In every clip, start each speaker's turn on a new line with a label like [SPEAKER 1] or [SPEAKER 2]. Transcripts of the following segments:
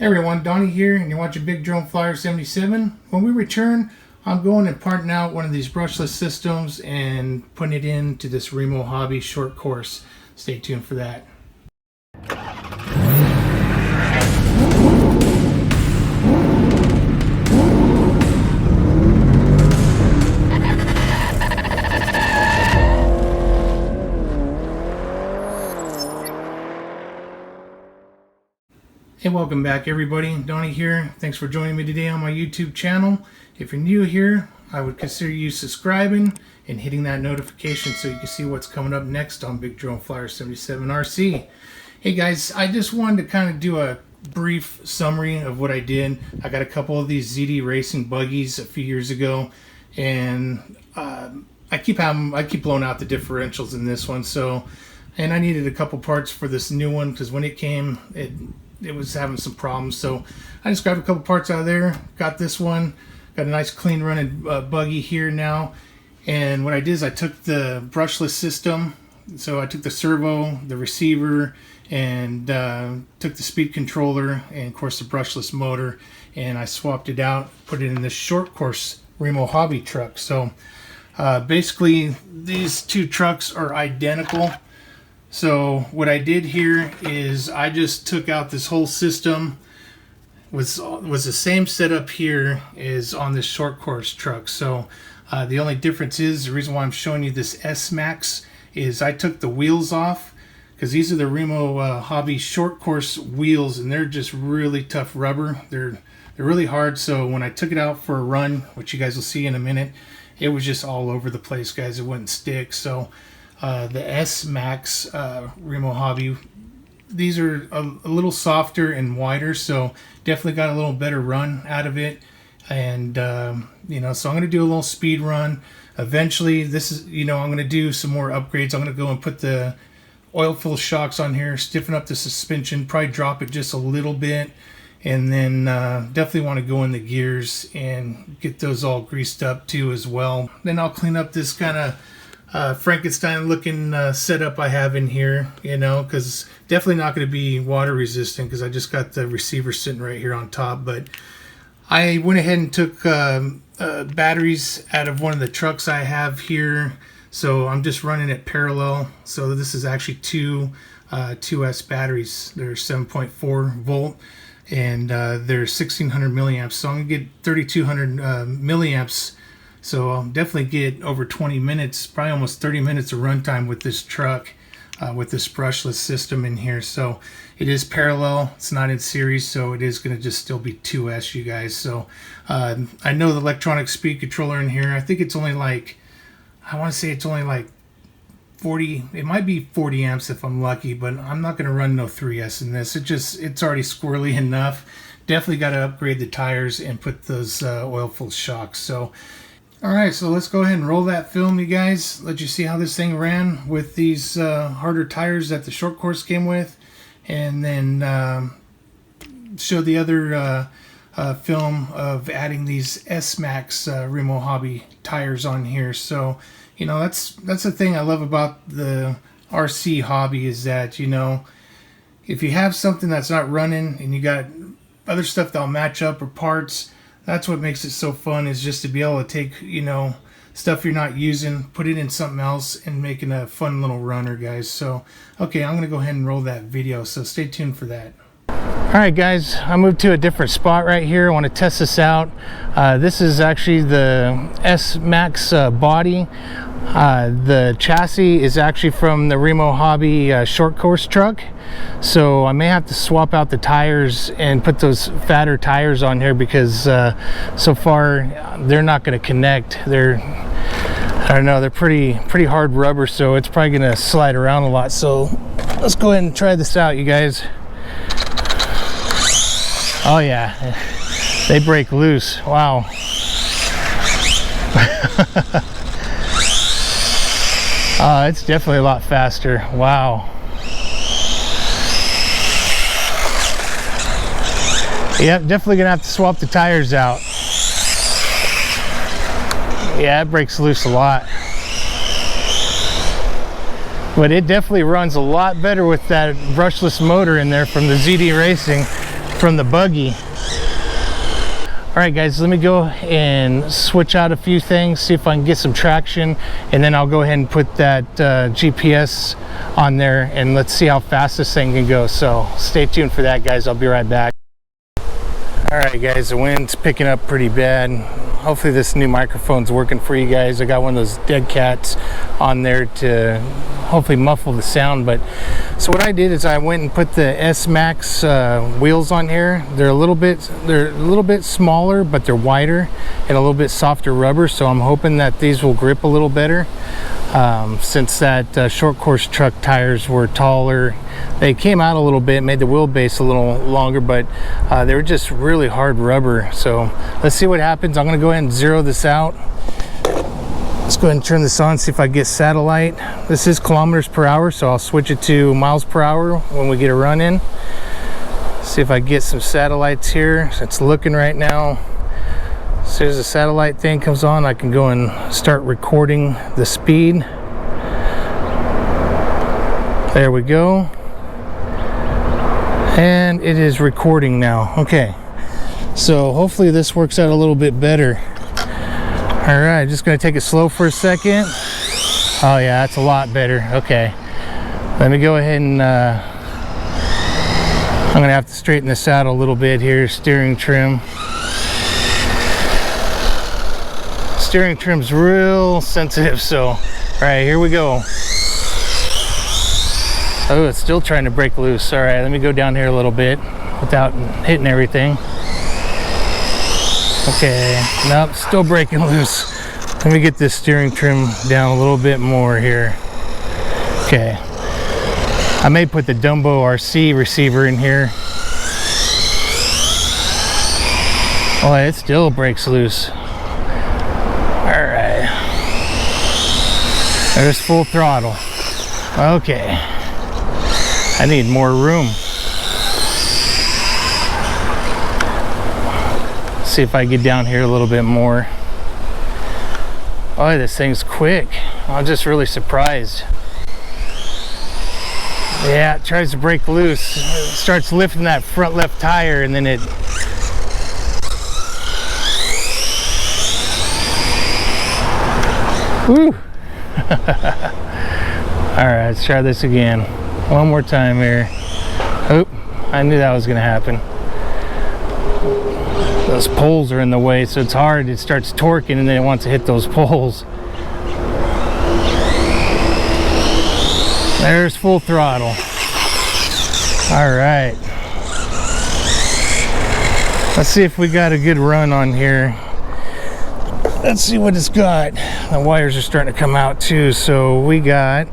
[SPEAKER 1] Hey everyone, Donnie here, and you're watching Big Drone Flyer 77. When we return, I'm going and parting out one of these brushless systems and putting it into this Remo Hobby short course. Stay tuned for that. Hey, welcome back everybody. Donnie here. Thanks for joining me today on my YouTube channel. If you're new here, I would consider you subscribing and hitting that notification so you can see what's coming up next on Big Drone Flyer 77 RC. Hey guys, I just wanted to kind of do a brief summary of what I did. I got a couple of these ZD racing buggies a few years ago, and I keep blowing out the differentials in this one. And I needed a couple parts for this new one because when it came, it was having some problems. So I just grabbed a couple parts out of there, got this one, got a nice clean running buggy here now. And what I did is I took the brushless system. So I took the servo, the receiver, and took the speed controller, and of course the brushless motor, and I swapped it out, put it in this short course Remo Hobby truck. So basically these two trucks are identical. So what I did here is I just took out this whole system. Was the same setup here as on this short course truck. So the only difference is, the reason why I'm showing you this S-Max is I took the wheels off, because these are the Remo Hobby short course wheels, and they're just really tough rubber. They're really hard. So when I took it out for a run, which you guys will see in a minute, it was just all over the place, guys. It wouldn't stick. So the S-Max Remo Hobby, these are a little softer and wider, so definitely got a little better run out of it. And you know, so I'm going to do a little speed run. Eventually, this is, you know, I'm going to do some more upgrades. I'm going to go and put the oil-filled shocks on here, stiffen up the suspension, probably drop it just a little bit, and then definitely want to go in the gears and get those all greased up too as well. Then I'll clean up this kind of Frankenstein looking setup I have in here, you know, because definitely not going to be water resistant, because I just got the receiver sitting right here on top. But I went ahead and took batteries out of one of the trucks I have here, so I'm just running it parallel. So this is actually two 2S batteries. They're 7.4 volt, and they're 1600 milliamps, so I'm gonna get 3200 milliamps. So I'll definitely get over 20 minutes, probably almost 30 minutes of runtime with this truck, with this brushless system in here. So it is parallel, it's not in series, so it is going to just still be 2S, you guys. So I know the electronic speed controller in here, I think it's only like, I want to say it's only like 40, it might be 40 amps if I'm lucky, but I'm not going to run no 3S in this. It's already squirrely enough. Definitely got to upgrade the tires and put those oil-filled shocks. So alright, so let's go ahead and roll that film, you guys. Let you see how this thing ran with these harder tires that the short course came with. And then show the other film of adding these S-Max Remo Hobby tires on here. So, you know, that's the thing I love about the RC hobby, is that, you know, if you have something that's not running and you got other stuff that'll match up or parts, that's what makes it so fun, is just to be able to take, you know, stuff you're not using, put it in something else, and making a fun little runner, guys. So, okay, I'm going to go ahead and roll that video, so stay tuned for that. Alright guys, I moved to a different spot right here. I want to test this out. This is actually the S-Max body. The chassis is actually from the Remo Hobby short course truck, so I may have to swap out the tires and put those fatter tires on here, because so far they're not going to connect. I don't know, they're pretty hard rubber, so it's probably going to slide around a lot. So let's go ahead and try this out, you guys. Oh yeah, they break loose. Wow. It's definitely a lot faster. Wow. Yep, definitely gonna have to swap the tires out. Yeah, it breaks loose a lot. But it definitely runs a lot better with that brushless motor in there from the ZD Racing. from the buggy. All right guys, let me go and switch out a few things, see if I can get some traction, and then I'll go ahead and put that GPS on there, and let's see how fast this thing can go. So stay tuned for that, guys. I'll be right back. All right guys, the wind's picking up pretty bad. Hopefully this new microphone's working for you guys. I got one of those dead cats on there to hopefully muffle the sound. But so what I did is I went and put the S Max wheels on here. They're a little bit smaller, but they're wider and a little bit softer rubber. So I'm hoping that these will grip a little better. Since that short course truck tires were taller, they came out a little bit, made the wheelbase a little longer, but they were just really hard rubber. So let's see what happens. I'm going to go ahead and zero this out. Let's go ahead and turn this on, see if I get satellite. This is kilometers per hour, so I'll switch it to miles per hour when we get a run in. See if I get some satellites here. It's looking right now. As soon as the satellite thing comes on, I can go and start recording the speed. There we go. And it is recording now. Okay. So hopefully this works out a little bit better. All right, just gonna take it slow for a second. Oh yeah, that's a lot better. Okay. Let me go ahead and I'm gonna have to straighten this out a little bit here. Steering trim. Steering trim's real sensitive, so all right, here we go. Oh, it's still trying to break loose. All right, let me go down here a little bit without hitting everything. Okay, nope, still breaking loose. Let me get this steering trim down a little bit more here. Okay, I may put the Dumbo RC receiver in here. Oh, it still breaks loose. Alright, there's full throttle. Okay, I need more room. See if I get down here a little bit more. Oh, this thing's quick. I'm just really surprised. Yeah, it tries to break loose. It starts lifting that front left tire, and then it woo. All right, let's try this again. One more time here. Oh, I knew that was gonna happen. Those poles are in the way, so it's hard. It starts torquing and then it wants to hit those poles. There's full throttle. All right. Let's see if we got a good run on here. Let's see what it's got. The wires are starting to come out too. So we got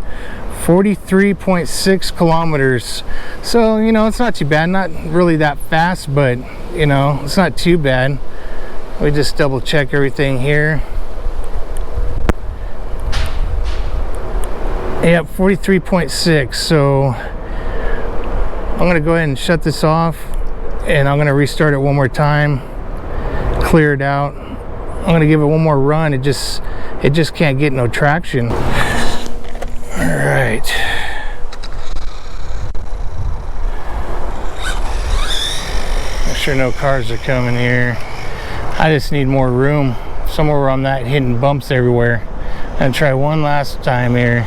[SPEAKER 1] 43.6 kilometers. So, you know, it's not too bad. Not really that fast, but, you know, it's not too bad. We just double check everything here. Yep, 43.6. So I'm going to go ahead and shut this off, and I'm going to restart it one more time, clear it out. I'm going to give it one more run. It just can't get no traction. All right. Make sure no cars are coming here. I just need more room, somewhere where I'm not hitting bumps everywhere. I'm gonna try one last time here.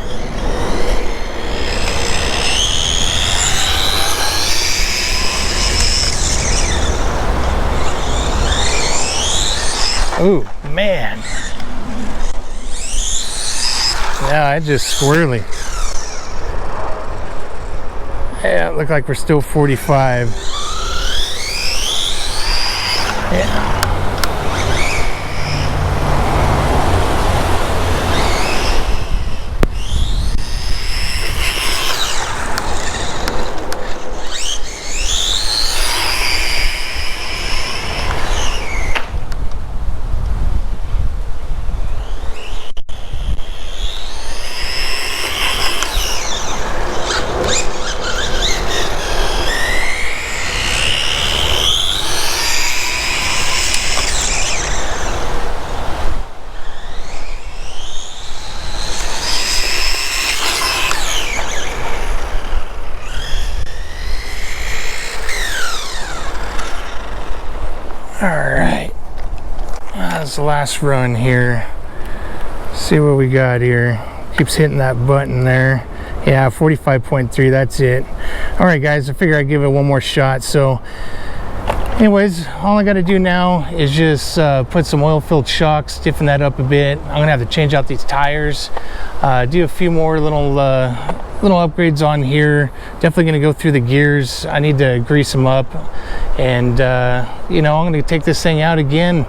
[SPEAKER 1] Ooh, man. Yeah, it's just squirrely. Yeah, it looked like we're still 45. Yeah. right, that's the last run here. See what we got here. Keeps hitting that button there. Yeah, 45.3, that's it. All right guys, I figure I'd give it one more shot. So anyways, all I got to do now is just put some oil-filled shocks, stiffen that up a bit. I'm gonna have to change out these tires, do a few more little upgrades on here. Definitely gonna go through the gears. I need to grease them up, and you know, I'm gonna take this thing out again.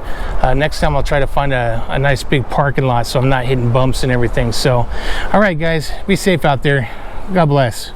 [SPEAKER 1] Next time I'll try to find a nice big parking lot so I'm not hitting bumps and everything. So all right guys, be safe out there. God bless.